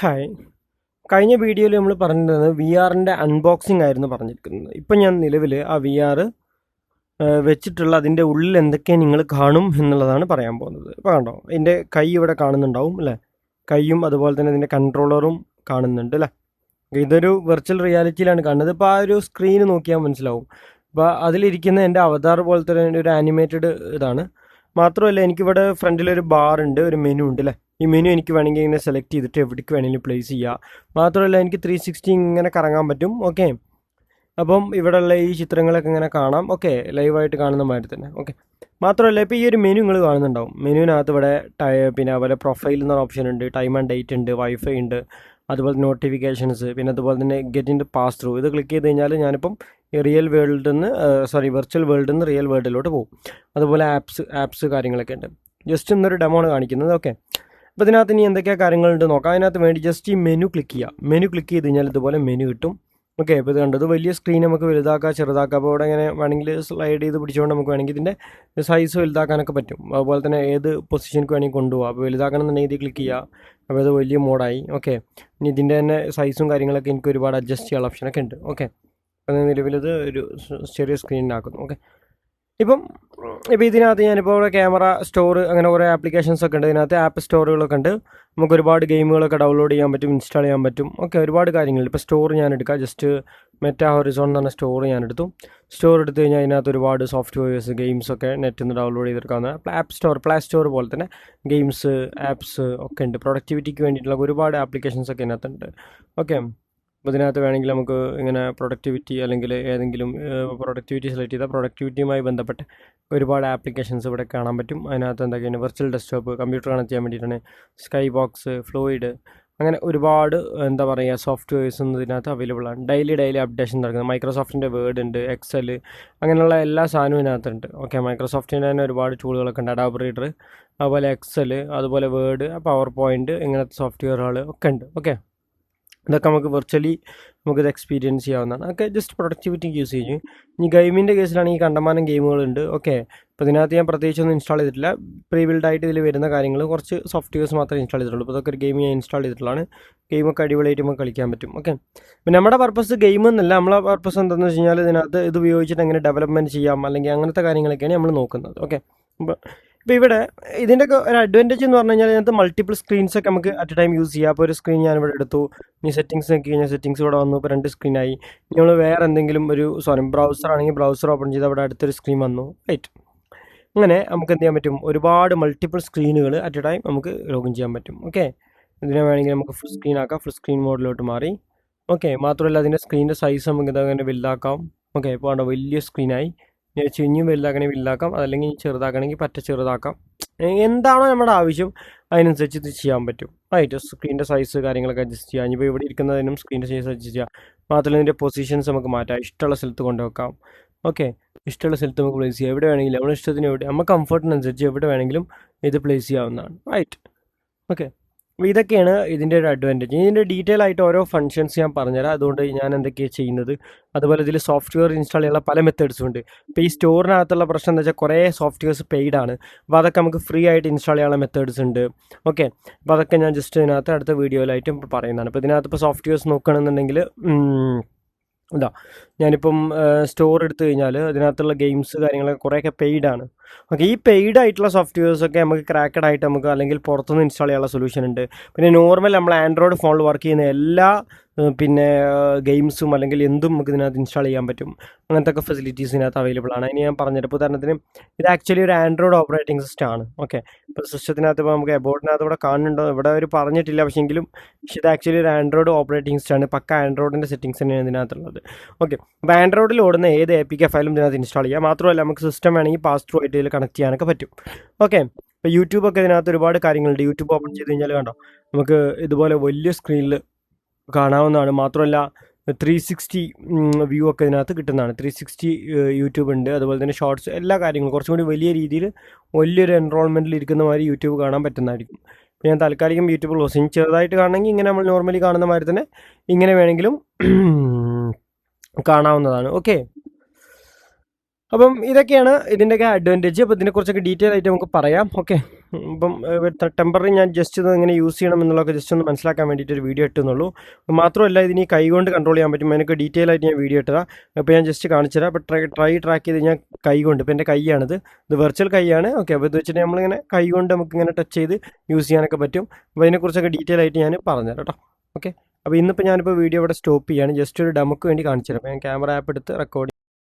Hi. കഴിഞ്ഞ വീഡിയോയിൽ നമ്മൾ പറഞ്ഞിരുന്നത് വി ആറിൻ്റെ അൺബോക്സിംഗ് ആയിരുന്നു പറഞ്ഞിരിക്കുന്നത്. ഇപ്പം ഞാൻ നിലവിൽ ആ വി ആർ വെച്ചിട്ടുള്ള അതിൻ്റെ ഉള്ളിൽ എന്തൊക്കെ നിങ്ങൾ കാണും എന്നുള്ളതാണ് പറയാൻ പോകുന്നത്. ഇപ്പോൾ കണ്ടോ, എൻ്റെ കൈ ഇവിടെ കാണുന്നുണ്ടാവും അല്ലേ? കൈയും അതുപോലെ തന്നെ ഇതിൻ്റെ കൺട്രോളറും കാണുന്നുണ്ട് അല്ലേ? ഇതൊരു വെർച്വൽ റിയാലിറ്റിയിലാണ് കാണുന്നത്. ഇപ്പോൾ ആ ഒരു സ്ക്രീൻ നോക്കിയാൽ മനസ്സിലാവും. അപ്പോൾ അതിലിരിക്കുന്ന എൻ്റെ അവതാർ പോലത്തെ ഒരു ആനിമേറ്റഡ് ഇതാണ്. മാത്രമല്ല എനിക്കിവിടെ ഫ്രണ്ടിലൊരു ബാർ ഉണ്ട്, ഒരു മെനു ഉണ്ട് അല്ലേ? ഈ മെനു എനിക്ക് വേണമെങ്കിൽ ഇങ്ങനെ സെലക്ട് ചെയ്തിട്ട് എവിടേക്ക് വേണമെങ്കിലും പ്ലേസ് ചെയ്യുക. മാത്രമല്ല എനിക്ക് 360 ഇങ്ങനെ കറങ്ങാൻ പറ്റും. ഓക്കെ, അപ്പം ഇവിടെയുള്ള ഈ ചിത്രങ്ങളൊക്കെ ഇങ്ങനെ കാണാം. ഓക്കെ, ലൈവായിട്ട് കാണുന്ന മാതിരി തന്നെ. ഓക്കെ, മാത്രമല്ല ഇപ്പോൾ ഈ ഒരു മെനു നിങ്ങൾ കാണുന്നുണ്ടാവും. മെനുവിനകത്ത് ഇവിടെ പിന്നെ അതുപോലെ പ്രൊഫൈൽ എന്നൊരു ഓപ്ഷൻ ഉണ്ട്, ടൈം ആൻഡ് ഡേറ്റ് ഉണ്ട്, വൈഫൈ ഉണ്ട്, അതുപോലെ നോട്ടിഫിക്കേഷൻസ്, പിന്നെ അതുപോലെ തന്നെ ഗെറ്റ് ഇൻ പാസ് ത്രൂ. ഇത് ക്ലിക്ക് ചെയ്ത് കഴിഞ്ഞാൽ ഞാനിപ്പം റിയൽ വേൾഡിൽ നിന്ന് വെർച്വൽ വേൾഡിൽ നിന്ന് റിയൽ വേൾഡിലോട്ട് പോകും. അതുപോലെ ആപ്സ് കാര്യങ്ങളൊക്കെ ഉണ്ട്. ജസ്റ്റ് ഇന്നൊരു ഡെമോ ആണ് കാണിക്കുന്നത്. ഓക്കെ, അപ്പോൾ ഇതിനകത്ത് ഇനി എന്തൊക്കെയാണ് കാര്യങ്ങളുണ്ട് നോക്കാം. അതിനകത്ത് വേണ്ടി ജസ്റ്റ് ഈ മെനു ക്ലിക്ക് ചെയ്യുക. മെനു ക്ലിക്ക് ചെയ്ത് കഴിഞ്ഞാൽ ഇതുപോലെ മെനു കിട്ടും. ഓക്കെ, ഇപ്പോൾ ഇത് കണ്ടത് വലിയ സ്ക്രീൻ നമുക്ക് വലുതാക്കാം ചെറുതാക്കാം. അപ്പോൾ ഇവിടെ ഇങ്ങനെ വേണമെങ്കിൽ സ്ലൈഡ് ചെയ്ത് പിടിച്ചുകൊണ്ട് നമുക്ക് വേണമെങ്കിൽ ഇതിൻ്റെ സൈസ് വലുതാക്കാനൊക്കെ പറ്റും. അതുപോലെ തന്നെ ഏത് പൊസിഷനിലേക്ക് വേണമെങ്കിൽ കൊണ്ടുപോകാം. അപ്പോൾ വലുതാക്കണമെന്നുണ്ടെങ്കിൽ ഇത് ക്ലിക്ക് ചെയ്യുക. അപ്പോൾ ഇത് വലിയ മോഡായി. ഓക്കെ, ഇനി ഇതിൻ്റെ തന്നെ സൈസും കാര്യങ്ങളൊക്കെ എനിക്ക് ഒരുപാട് അഡ്ജസ്റ്റ് ചെയ്യാനുള്ള ഓപ്ഷനൊക്കെ ഉണ്ട്. ഓക്കെ, അപ്പോൾ നിലവിലിത് ഒരു ചെറിയ സ്ക്രീനിനാക്കുന്നു. ഓക്കെ, ഇപ്പം ഇതിനകത്ത് ഞാനിപ്പോൾ ഇവിടെ ക്യാമറ സ്റ്റോർ അങ്ങനെ കുറേ ആപ്ലിക്കേഷൻസ് ഒക്കെ ഉണ്ട്. ഇതിനകത്ത് ആപ്പ് സ്റ്റോറുകളൊക്കെ ഉണ്ട്. നമുക്ക് ഒരുപാട് ഗെയിമുകളൊക്കെ ഡൗൺലോഡ് ചെയ്യാൻ പറ്റും, ഇൻസ്റ്റാൾ ചെയ്യാൻ പറ്റും. ഓക്കെ, ഒരുപാട് കാര്യങ്ങളുണ്ട്. ഇപ്പോൾ സ്റ്റോർ ഞാൻ എടുക്കാം. ജസ്റ്റ് മെറ്റാ ഹൊറിസോൺ എന്ന് പറഞ്ഞ സ്റ്റോർ ഞാൻ എടുത്തു. സ്റ്റോർ എടുത്തു കഴിഞ്ഞാൽ അതിനകത്ത് ഒരുപാട് സോഫ്റ്റ്വെയർസ്, ഗെയിംസൊക്കെ നെറ്റിൽ നിന്ന് ഡൗൺലോഡ് ചെയ്തെടുക്കാവുന്ന ആപ്പ് സ്റ്റോർ, പ്ലേ സ്റ്റോർ പോലെ തന്നെ ഗെയിംസ്, ആപ്സ് ഒക്കെ ഉണ്ട്. പ്രൊഡക്ടിവിറ്റിക്ക് വേണ്ടിയിട്ടുള്ള ഒരുപാട് ആപ്ലിക്കേഷൻസ് ഒക്കെ ഇതിനകത്തുണ്ട്. ഓക്കെ, അപ്പോൾ ഇതിനകത്ത് വേണമെങ്കിൽ നമുക്ക് ഇങ്ങനെ പ്രൊഡക്ടിവിറ്റി അല്ലെങ്കിൽ ഏതെങ്കിലും പ്രൊഡക്ടിവിറ്റി സെലക്ട് ചെയ്താൽ പ്രൊഡക്ടിവിറ്റിയുമായി ബന്ധപ്പെട്ട് ഒരുപാട് ആപ്ലിക്കേഷൻസ് ഇവിടെ കാണാൻ പറ്റും. അതിനകത്ത് എന്തൊക്കെയാണ് വെർച്വൽ ഡെസ്ക്ടോപ്പ്, കമ്പ്യൂട്ടർ കണക്ട് ചെയ്യാൻ വേണ്ടിയിട്ടാണ്, സ്കൈ ബോക്സ്, ഫ്ലൂയിഡ്, അങ്ങനെ ഒരുപാട് എന്താ പറയുക സോഫ്റ്റ്വെയർസ് ഇതിനകത്ത് അവൈലബിൾ ആണ്. ഡെയിലി അപ്ഡേഷൻ നടക്കുന്നത്. മൈക്രോസോഫ്റ്റിൻ്റെ വേർഡ് ഉണ്ട്, എക്സൽ, അങ്ങനെയുള്ള എല്ലാ സാധനവും ഇതിനകത്തുണ്ട്. ഓക്കെ, മൈക്രോസോഫ്റ്റിൻ്റെ തന്നെ ഒരുപാട് ടൂളുകളൊക്കെ ഉണ്ട്. അഡോബ് റീഡർ, അതുപോലെ എക്സൽ, അതുപോലെ വേർഡ്, പവർ പോയിൻറ്റ്, ഇങ്ങനത്തെ സോഫ്റ്റ്വെയറുകൾ ഒക്കെ ഉണ്ട്. ഓക്കെ, ഇതൊക്കെ നമുക്ക് വെർച്വലി നമുക്കിത് എക്സ്പീരിയൻസ് ചെയ്യാവുന്നതാണ്. ഒക്കെ ജസ്റ്റ് പ്രൊഡക്ടിവിറ്റിക്ക് യൂസ് ചെയ്യും. ഇനി ഗെയിമിൻ്റെ കേസിലാണെങ്കിൽ കണ്ടമാനം ഗെയിമുകളുണ്ട്. ഓക്കെ, ഇപ്പോൾ ഇതിനകത്ത് ഞാൻ പ്രത്യേകിച്ചൊന്നും ഇൻസ്റ്റാൾ ചെയ്തിട്ടില്ല. പ്രീ ബിൽഡായിട്ട് ഇതിൽ വരുന്ന കാര്യങ്ങൾ കുറച്ച് സോഫ്റ്റ്വെയർസ് മാത്രമേ ഇൻസ്റ്റാൾ ചെയ്തിട്ടുള്ളൂ. ഇപ്പോൾ ഇതൊക്കെ ഒരു ഗെയിം ഞാൻ ഇൻസ്റ്റാൾ ചെയ്തിട്ടുള്ളതാണ്. ഗെയിമൊക്കെ അടിപൊളിയായിട്ട് നമുക്ക് കളിക്കാൻ പറ്റും. ഓക്കെ, പിന്നെ നമ്മുടെ പർപ്പസ് ഗെയിം എന്നല്ല, നമ്മളെ പർപ്പസ് എന്താണെന്ന് വെച്ച് കഴിഞ്ഞാൽ ഇതിനകത്ത് ഇത് ഉപയോഗിച്ചിട്ട് എങ്ങനെ ഡെവലപ്മെൻറ്റ് ചെയ്യാം അല്ലെങ്കിൽ അങ്ങനത്തെ കാര്യങ്ങളൊക്കെയാണ് നമ്മൾ നോക്കുന്നത്. ഓക്കെ, ഇപ്പോൾ ഇവിടെ ഇതിൻ്റെയൊക്കെ ഒരു അഡ്വാൻറ്റേജ് എന്ന് പറഞ്ഞു കഴിഞ്ഞാൽ ഇതിനകത്ത് മൾട്ടിപ്പിൾ സ്ക്രീൻസ് ഒക്കെ നമുക്ക് അറ്റ് എ ടൈം യൂസ് ചെയ്യാം. അപ്പോൾ ഒരു സ്ക്രീൻ ഞാൻ ഇവിടെ എടുത്തു, ഇനി സെറ്റിംഗ്സ് നോക്കി കഴിഞ്ഞാൽ സെറ്റിംഗ്സ് ഇവിടെ വന്നു, ഇപ്പോൾ 2 സ്ക്രീനായി. നമ്മൾ വേറെ എന്തെങ്കിലും ബ്രൗസർ ആണെങ്കിൽ ബ്രൗസർ ഓപ്പൺ ചെയ്ത് അവിടെ അടുത്തൊരു സ്ക്രീൻ വന്നു. റൈറ്റ്, അങ്ങനെ നമുക്ക് എന്ത് ചെയ്യാൻ പറ്റും, ഒരുപാട് മൾട്ടിപ്പിൾ സ്ക്രീനുകൾ അറ്റ് എ ടൈം നമുക്ക് ലോഗിൻ ചെയ്യാൻ പറ്റും. ഓക്കെ, ഇതിനെ വേണമെങ്കിൽ നമുക്ക് ഫുൾ സ്ക്രീൻ ആക്കാം. ഫുൾ സ്ക്രീൻ മോഡിലോട്ട് മാറി. ഓക്കെ, മാത്രമല്ല അതിൻ്റെ സ്ക്രീനിൻ്റെ സൈസ് നമുക്ക് ഇതങ്ങനെ വലുതാക്കാം. ഓക്കെ, ഇപ്പോൾ വേണ്ട വലിയ സ്ക്രീനായി. ഇനിയും വലുതാക്കണമെങ്കിൽ വലുതാക്കാം, അതല്ലെങ്കിൽ ചെറുതാക്കണമെങ്കിൽ ചെറുതാക്കാം. എന്താണോ നമ്മുടെ ആവശ്യം അതിനനുസരിച്ച് ഇത് ചെയ്യാൻ പറ്റും. റൈറ്റ്, സ്ക്രീനിൻ്റെ സൈസ് കാര്യങ്ങളൊക്കെ അഡ്ജസ്റ്റ് ചെയ്യാം. ഇപ്പോൾ ഇവിടെ ഇരിക്കുന്നതിനും സ്ക്രീനിൻ്റെ സൈസ് അഡ്ജസ്റ്റ് ചെയ്യാം. മാത്രമല്ല ഇതിൻ്റെ പൊസിഷൻസ് നമുക്ക് മാറ്റാം, ഇഷ്ടമുള്ള സ്ഥലത്ത് കൊണ്ടുവെക്കാം. ഓക്കെ, ഇഷ്ടമുള്ള സ്ഥലത്ത് നമുക്ക് പ്ലേസ് ചെയ്യാം. എവിടെ വേണമെങ്കിലും നമ്മുടെ ഇഷ്ടത്തിന് നമുക്ക് കംഫർട്ടിനനുസരിച്ച് എവിടെ വേണമെങ്കിലും ഇത് പ്ലേസ് ചെയ്യാവുന്നതാണ്. റൈറ്റ്, ഓക്കെ, അപ്പോൾ ഇതൊക്കെയാണ് ഇതിൻ്റെ ഒരു അഡ്വാൻറ്റേജ്. ഇതിൻ്റെ ഡീറ്റെയിൽ ആയിട്ട് ഓരോ ഫങ്ഷൻസ് ഞാൻ പറഞ്ഞുതരാം. അതുകൊണ്ട് ഞാൻ എന്തൊക്കെയാണ് ചെയ്യുന്നത്, അതുപോലെ ഇതിൽ സോഫ്റ്റ്വെയർ ഇൻസ്റ്റാൾ ചെയ്യാനുള്ള പല മെത്തേഡ്സും ഉണ്ട്. ഇപ്പോൾ ഈ സ്റ്റോറിനകത്തുള്ള പ്രശ്നം എന്താ വെച്ചാൽ കുറേ സോഫ്റ്റ്വെയർസ് പെയ്ഡാണ്. അപ്പോൾ അതൊക്കെ നമുക്ക് ഫ്രീ ആയിട്ട് ഇൻസ്റ്റാൾ ചെയ്യാനുള്ള മെത്തേഡ്സ് ഉണ്ട്. ഓക്കെ, അപ്പോൾ അതൊക്കെ ഞാൻ ജസ്റ്റ് ഇതിനകത്ത് അടുത്ത വീഡിയോയിലായിട്ടും പറയുന്നതാണ്. ഇപ്പോൾ ഇതിനകത്ത് ഇപ്പോൾ സോഫ്റ്റ്വെയർസ് നോക്കുകയാണെന്നുണ്ടെങ്കിൽ ഇതാ ഞാനിപ്പം സ്റ്റോർ എടുത്തു കഴിഞ്ഞാൽ അതിനകത്തുള്ള ഗെയിംസ് കാര്യങ്ങളൊക്കെ കുറേയൊക്കെ പെയ്ഡാണ്. ഓക്കെ, ഈ പെയ്ഡ് ആയിട്ടുള്ള സോഫ്റ്റ്വെയർസൊക്കെ നമുക്ക് ക്രാക്കഡ് ആയിട്ട് നമുക്ക് അല്ലെങ്കിൽ പുറത്തുനിന്ന് ഇൻസ്റ്റാൾ ചെയ്യാനുള്ള സൊല്യൂഷൻ ഉണ്ട്. പിന്നെ നോർമൽ നമ്മൾ ആൻഡ്രോയിഡ് ഫോണിൽ വർക്ക് ചെയ്യുന്ന എല്ലാ പിന്നെ ഗെയിംസും അല്ലെങ്കിൽ എന്തും നമുക്ക് ഇതിനകത്ത് ഇൻസ്റ്റാൾ ചെയ്യാൻ പറ്റും. അങ്ങനത്തെ ഒക്കെ ഫെസിലിറ്റീസ് ഇതിനകത്ത് അവൈലബിൾ ആണ്. അതിന് ഞാൻ പറഞ്ഞത് ഇപ്പോൾ ഉദാഹരണത്തിന് ഇത് ആക്ച്വലി ഒരു ആൻഡ്രോയിഡ് ഓപ്പറേറ്റിംഗ് സിസ്റ്റം ആണ്. ഓക്കെ, ഇപ്പോൾ സിസ്റ്റത്തിനകത്ത് ഇപ്പോൾ നമുക്ക് എബോർഡിനകത്ത് ഇവിടെ കാണുന്നുണ്ടോ, ഇവിടെ അവർ പറഞ്ഞിട്ടില്ല. പക്ഷേ ഇത് ആക്ച്വലി ഒരു ആൻഡ്രോയിഡ് ഓപ്പറേറ്റിംഗ് സിസ്റ്റം ആണ്. പക്ക ആൻഡ്രോയിഡിൻ്റെ സെറ്റിംഗ്സ് തന്നെയാണ് ഇതിനകത്തുള്ളത്. ഓക്കെ, അപ്പോൾ ആൻഡ്രോയിഡിൽ ഓടുന്ന ഏത് APK ഫയലും ഇതിനകത്ത് ഇൻസ്റ്റാൾ ചെയ്യാം. മാത്രമല്ല നമുക്ക് സിസ്റ്റം വേണമെങ്കിൽ പാസ് ത്രൂ ആയിട്ട് ഇതിൽ കണക്ട് ചെയ്യാനൊക്കെ പറ്റും. ഓക്കെ, ഇപ്പോൾ യൂട്യൂബൊക്കെ ഇതിനകത്ത് ഒരുപാട് കാര്യങ്ങളുണ്ട്. യൂട്യൂബ് ഓപ്പൺ ചെയ്ത് കഴിഞ്ഞാൽ കണ്ടോ നമുക്ക് ഇതുപോലെ വലിയ സ്ക്രീനിൽ കാണാവുന്നതാണ്. മാത്രമല്ല 360 വ്യൂ ഒക്കെ ഇതിനകത്ത് കിട്ടുന്നതാണ്. 360 യൂട്യൂബ് ഉണ്ട്. അതുപോലെ തന്നെ ഷോർട്സ്, എല്ലാ കാര്യങ്ങളും കുറച്ചും കൂടി വലിയ രീതിയിൽ വലിയൊരു എൻറോൾമെൻറ്റിൽ ഇരിക്കുന്ന മാതിരി യൂട്യൂബ് കാണാൻ പറ്റുന്നതായിരിക്കും. ഞാൻ താൽക്കാലികം യൂട്യൂബ് ക്ലോസ് ചെയ്യും. ചെറുതായിട്ട് കാണണമെങ്കിൽ ഇങ്ങനെ നമ്മൾ നോർമലി കാണുന്ന മാതിരി തന്നെ ഇങ്ങനെ വേണമെങ്കിലും കാണാവുന്നതാണ്. ഓക്കെ, അപ്പം ഇതൊക്കെയാണ് ഇതിൻ്റെയൊക്കെ അഡ്വാൻറ്റേജ്. അപ്പോൾ ഇതിനെക്കുറിച്ചൊക്കെ ഡീറ്റെയിൽ ആയിട്ട് നമുക്ക് പറയാം. ഓക്കെ, ഇപ്പം ടെമ്പററി ഞാൻ ജസ്റ്റ് ഇത് എങ്ങനെ യൂസ് ചെയ്യണം എന്നുള്ളതൊക്കെ ജസ്റ്റ് ഒന്ന് മനസ്സിലാക്കാൻ വേണ്ടിയിട്ട് ഒരു വീഡിയോ ഇട്ടുന്നുള്ളൂ. മാത്രമല്ല ഇതിന് കൈ കൊണ്ട് കൺട്രോൾ ചെയ്യാൻ പറ്റും. അതിനൊക്കെ ഡീറ്റെയിൽ ആയിട്ട് ഞാൻ വീഡിയോ ഇട്ടതാണ്. അപ്പോൾ ഞാൻ ജസ്റ്റ് കാണിച്ചു തരാം. അപ്പോൾ ട്രാക്ക് ചെയ്ത് ഞാൻ കൈ കൊണ്ട്, ഇപ്പോൾ എൻ്റെ കൈയാണിത്, ഇത് വെർച്വൽ കൈയാണ്. ഓക്കെ, അപ്പോൾ ഇത് വെച്ചിട്ട് നമ്മളിങ്ങനെ കൈ കൊണ്ട് നമുക്ക് ഇങ്ങനെ ടച്ച് ചെയ്ത് യൂസ് ചെയ്യാനൊക്കെ പറ്റും. അപ്പോൾ അതിനെക്കുറിച്ചൊക്കെ ഡീറ്റെയിൽ ആയിട്ട് ഞാൻ പറഞ്ഞുതരാം കേട്ടോ. ഓക്കെ, അപ്പോൾ ഇന്നിപ്പോൾ ഞാനിപ്പോൾ വീഡിയോ ഇവിടെ സ്റ്റോപ്പ് ചെയ്യാണ്. ജസ്റ്റ് ഒരു ഡെമോക്ക് വേണ്ടി കാണിച്ചു തരാം. അപ്പോൾ ഞാൻ ക്യാമറ ആപ്പ് എടുത്ത് റെക്കോർഡ്